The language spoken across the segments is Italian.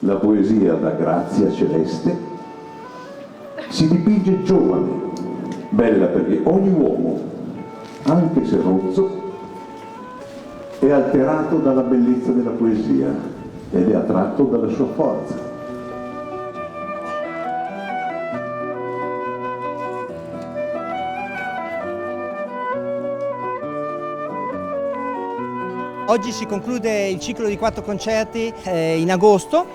la poesia da grazia celeste, si dipinge giovane, bella perché ogni uomo, anche se rozzo, è alterato dalla bellezza della poesia ed è attratto dalla sua forza. Oggi si conclude il ciclo di 4 concerti in agosto,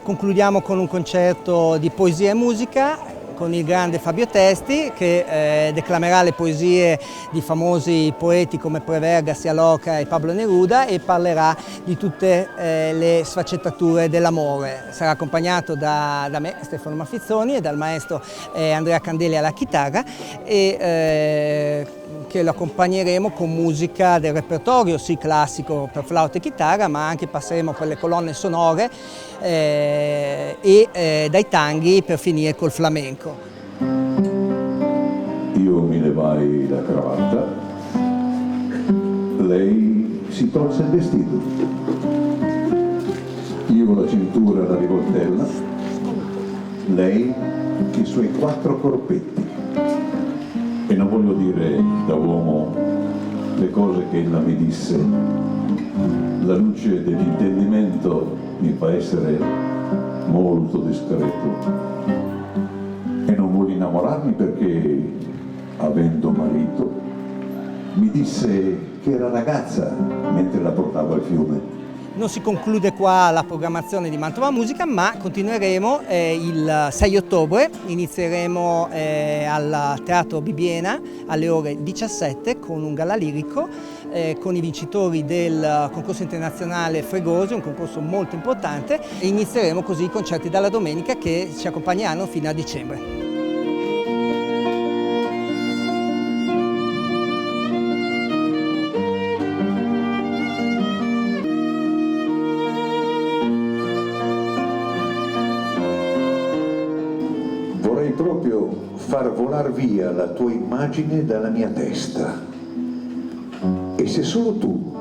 concludiamo con un concerto di poesia e musica con il grande Fabio Testi che declamerà le poesie di famosi poeti come Preverga, Sia Lorca e Pablo Neruda e parlerà di tutte le sfaccettature dell'amore. Sarà accompagnato da me, Stefano Maffizzoni, e dal maestro Andrea Candeli alla chitarra e che lo accompagneremo con musica del repertorio, sì classico per flauto e chitarra, ma anche passeremo per le colonne sonore e dai tanghi per finire col flamenco. Io mi levai la cravatta, lei si tolse il vestito, io la cintura e la rivoltella, lei i suoi 4 corpetti. E non voglio dire da uomo le cose che ella mi disse, la luce dell'intendimento mi fa essere molto discreto e non voglio innamorarmi perché, avendo marito, mi disse che era ragazza mentre la portavo al fiume. Non si conclude qua la programmazione di Mantova Musica, ma continueremo il 6 ottobre, inizieremo al Teatro Bibbiena alle ore 17 con un gala lirico con i vincitori del concorso internazionale Fregoso, un concorso molto importante, e inizieremo così i concerti dalla domenica che ci accompagneranno fino a dicembre. Vorrei proprio far volar via la tua immagine dalla mia testa. E se solo tu,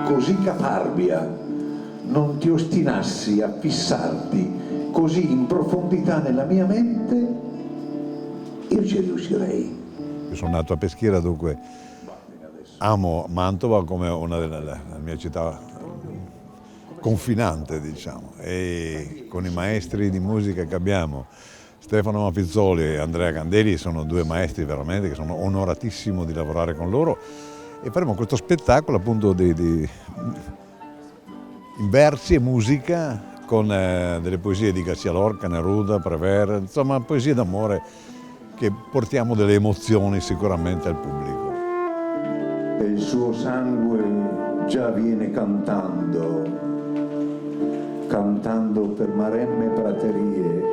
così caparbia, non ti ostinassi a fissarti così in profondità nella mia mente, io ci riuscirei. Io sono nato a Peschiera, dunque amo Mantova come una delle mie città confinante, diciamo, e con i maestri di musica che abbiamo, Stefano Maffizzoli e Andrea Candeli, sono 2 maestri veramente che sono onoratissimo di lavorare con loro, e faremo questo spettacolo appunto di versi e musica con delle poesie di Garcia Lorca, Neruda, Prevera, insomma poesie d'amore che portiamo delle emozioni sicuramente al pubblico. E il suo sangue già viene cantando, cantando per maremme praterie,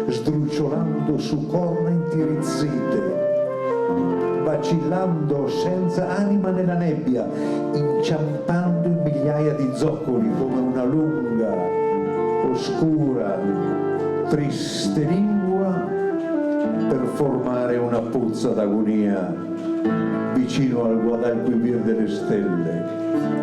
sdrucciolando su corna intirizzite, vacillando senza anima nella nebbia, inciampando in migliaia di zoccoli come una lunga, oscura, triste lingua per formare una puzza d'agonia vicino al guadalquivir delle stelle.